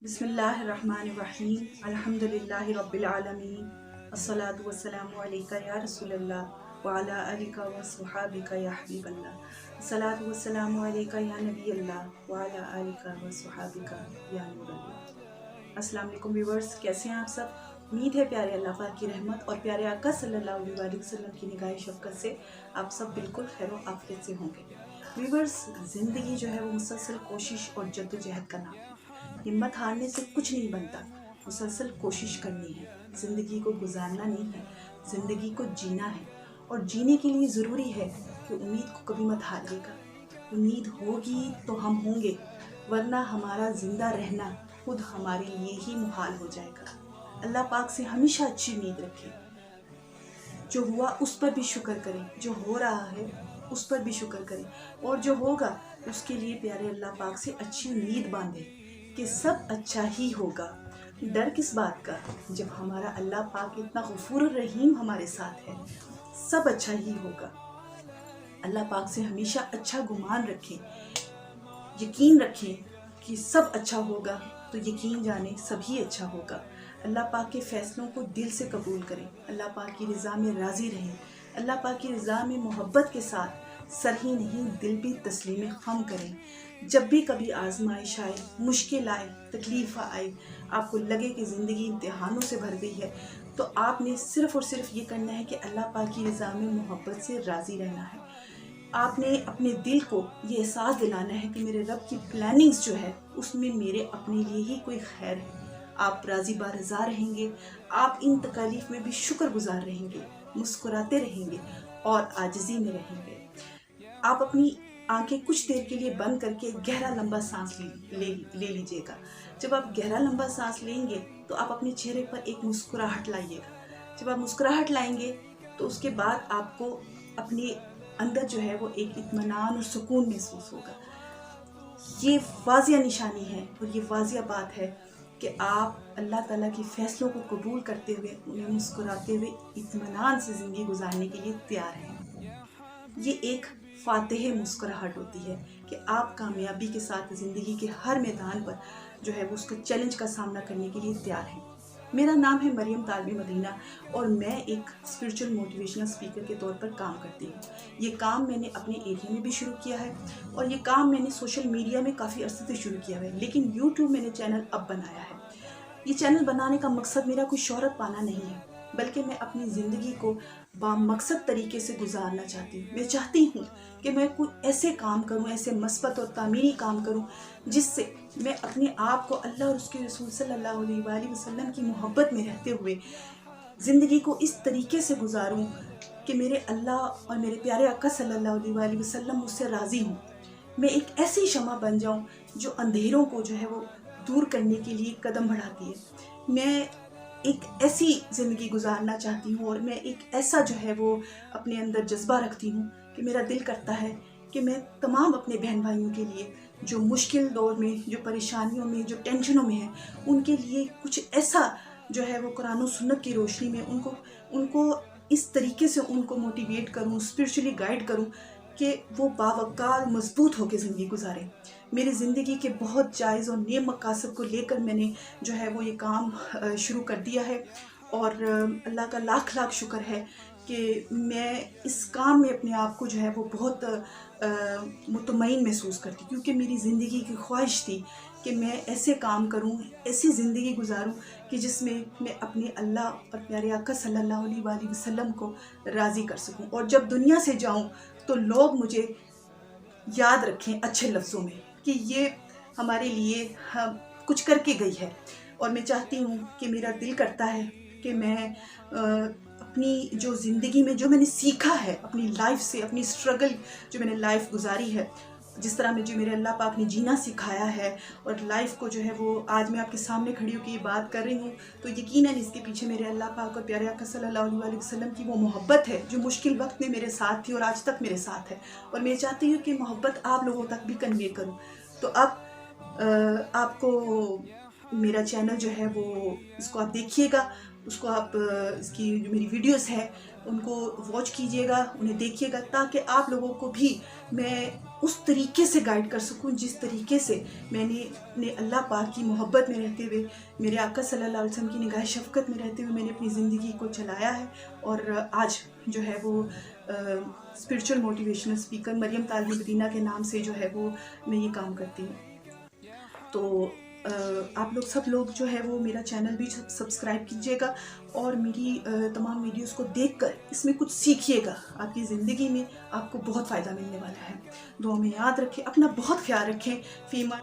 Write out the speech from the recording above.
बिस्मिल्लाहिर्रहमानिर्रहीम अल्हम्दुलिल्लाहि रब्बिल आलमीन अस्सलातु वस्सलामु अलैका या रसूल अल्लाह व अला आलिका व सुहाबिका या हबीब अल्लाह अस्सलातु वस्सलामु अलैका या नबी अल्लाह व अला आलिका व सुहाबिका या नूर अल्लाह। अस्सलाम वालेकुम व्यूअर्स, कैसे हैं आप सब? उम्मीद है प्यारे अल्लाह पाक की रहमत और प्यारे आका सल्लल्लाहु अलैहि वसल्लम की निगाह शफ़क़त से आप सब बिल्कुल खैर व आफियत से होंगे। व्यूअर्स, ज़िंदगी जो है वो मुसलसल कोशिश और जद्दोजहद का नाम है। हिम्मत हारने से कुछ नहीं बनता, मुसलसल कोशिश करनी है। ज़िंदगी को गुजारना नहीं है, ज़िंदगी को जीना है। और जीने के लिए ज़रूरी है कि उम्मीद को कभी मत हारिएगा। उम्मीद होगी तो हम होंगे, वरना हमारा ज़िंदा रहना खुद हमारे लिए ही मुहाल हो जाएगा। अल्लाह पाक से हमेशा अच्छी उम्मीद रखें। जो हुआ उस पर भी शुक्र करें, जो हो रहा है उस पर भी शुक्र करें, और जो होगा उसके लिए प्यारे अल्लाह पाक से अच्छी उम्मीद बांधें कि सब अच्छा ही होगा। डर किस बात का, जब हमारा अल्लाह पाक इतना गफूर रहीम हमारे साथ है। सब अच्छा ही होगा। अल्लाह पाक से हमेशा अच्छा गुमान रखें, यकीन रखें कि सब अच्छा होगा, तो यकीन जाने सभी अच्छा होगा। अल्लाह पाक के फ़ैसलों को दिल से कबूल करें, अल्लाह पाक की रज़ा में राज़ी रहें, अल्लाह पाक की रज़ा में मोहब्बत के साथ सर ही नहीं दिल भी तस्लीम ख़म करें। जब भी कभी आजमाइश आए, मुश्किल आए, तकलीफ़ आए, आपको लगे कि ज़िंदगी इम्तिहानों से भर गई है, तो आपने सिर्फ़ और सिर्फ ये करना है कि अल्लाह पाक की रज़ा में मोहब्बत से राज़ी रहना है। आपने अपने दिल को ये एहसास दिलाना है कि मेरे रब की प्लानिंग्स जो है उसमें मेरे अपने लिए ही कोई खैर है। आप राज़ी बारज़ा रहेंगे, आप इन तकालीफ में भी शुक्रगुजार रहेंगे, मुस्कुराते रहेंगे और आजिज़ी में रहेंगे। आप अपनी आंखें कुछ देर के लिए बंद करके गहरा लंबा सांस ले लीजिएगा। जब आप गहरा लंबा सांस लेंगे तो आप अपने चेहरे पर एक मुस्कुराहट लाइएगा। जब आप मुस्कुराहट लाएंगे तो उसके बाद आपको अपने अंदर जो है वो एक इत्मीनान और सुकून महसूस होगा। ये वाज़िया निशानी है और ये वाज़िया बात है कि आप अल्लाह ताला के फ़ैसलों को कबूल करते हुए, उन्हें मुस्कुराते हुए इत्मीनान से ज़िंदगी गुजारने के लिए तैयार हैं। ये एक फ़ातिह मुस्कुराहट होती है कि आप कामयाबी के साथ ज़िंदगी के हर मैदान पर जो है वो उसका चैलेंज का सामना करने के लिए तैयार हैं। मेरा नाम है मरियम तालबी मदीना और मैं एक स्पिरिचुअल मोटिवेशनल स्पीकर के तौर पर काम करती हूँ। ये काम मैंने अपने एरिया में भी शुरू किया है और ये काम मैंने सोशल मीडिया में काफ़ी अर्से से शुरू किया है, लेकिन यूट्यूब मैंने चैनल अब बनाया है। ये चैनल बनाने का मकसद मेरा कोई शोहरत पाना नहीं है, बल्कि मैं अपनी ज़िंदगी को बामकसद तरीके से गुजारना चाहती हूँ। मैं चाहती हूँ कि मैं कोई ऐसे काम करूँ, ऐसे मस्बत और तामीरी काम करूँ जिससे मैं अपने आप को अल्लाह और उसके रसूल सल्लल्लाहु अलैहि वसल्लम की मोहब्बत में रहते हुए ज़िंदगी को इस तरीके से गुजारूँ कि मेरे अल्लाह और मेरे प्यारे आका सल्लल्लाहु अलैहि वसल्लम मुझसे राज़ी हों। मैं एक ऐसी शमा बन जाऊँ जो अंधेरों को जो है वो दूर करने के लिए कदम बढ़ाती है। मैं एक ऐसी ज़िंदगी गुजारना चाहती हूँ और मैं एक ऐसा जो है वो अपने अंदर जज्बा रखती हूँ कि मेरा दिल करता है कि मैं तमाम अपने बहन भाइयों के लिए जो मुश्किल दौर में, जो परेशानियों में, जो टेंशनों में हैं, उनके लिए कुछ ऐसा जो है वो कुरान और सुन्नत की रोशनी में उनको इस तरीके से उनको मोटिवेट करूँ, स्पिरिचुअली गाइड करूँ कि वो बावकार मजबूत होकर ज़िंदगी गुजारें। मेरी ज़िंदगी के बहुत जायज़ और नेक मकासद को लेकर मैंने जो है वो ये काम शुरू कर दिया है और अल्लाह का लाख लाख शुक्र है कि मैं इस काम में अपने आप को जो है वो बहुत मुतमईन महसूस करती, क्योंकि मेरी ज़िंदगी की ख्वाहिश थी कि मैं ऐसे काम करूं, ऐसी ज़िंदगी गुजारूं कि जिसमें मैं अपने अल्लाह और प्यारे आका सल्लल्लाहु अलैहि वसल्लम को राज़ी कर सकूं, और जब दुनिया से जाऊं तो लोग मुझे याद रखें अच्छे लफ्ज़ों में कि ये हमारे लिए कुछ करके गई है। और मैं चाहती हूँ कि मेरा दिल करता है कि मैं अपनी जो ज़िंदगी में जो मैंने सीखा है अपनी लाइफ से, अपनी स्ट्रगल जो मैंने लाइफ गुजारी है, जिस तरह मुझे मेरे अल्लाह पाक ने जीना सिखाया है और लाइफ को जो है वो आज मैं आपके सामने खड़ी होकर ये बात कर रही हूँ, तो यकीनन इसके पीछे मेरे अल्लाह पाक और प्यारे आका सल्लल्लाहु अलैहि वसल्लम की वो मोहब्बत है जो मुश्किल वक्त में मेरे साथ थी और आज तक मेरे साथ है। और मैं चाहती हूँ कि मोहब्बत आप लोगों तक भी कन्वे करूँ। तो अब आपको मेरा चैनल जो है वो इसको आप देखिएगा, उसको आप इसकी जो मेरी वीडियोस है उनको वॉच कीजिएगा, उन्हें देखिएगा, ताकि आप लोगों को भी मैं اس طریقے سے گائیڈ کر سکوں جس طریقے سے میں نے اللہ پاک کی محبت میں رہتے ہوئے، میرے آقا صلی اللہ علیہ وسلم کی نگاہ شفقت میں رہتے ہوئے میں نے اپنی زندگی کو چلایا ہے. اور آج جو ہے وہ اسپرچل موٹیویشنل اسپیکر مریم طالب مدینہ کے نام سے جو ہے وہ میں یہ کام کرتی ہوں. تو آپ لوگ سب لوگ جو ہے وہ میرا چینل بھی سبسکرائب کیجیے گا اور میری تمام ویڈیوز کو دیکھ کر اس میں کچھ سیکھیے گا. آپ کی زندگی میں آپ کو بہت فائدہ ملنے والا ہے. دعا میں یاد رکھیں، اپنا بہت خیال رکھیں. فیما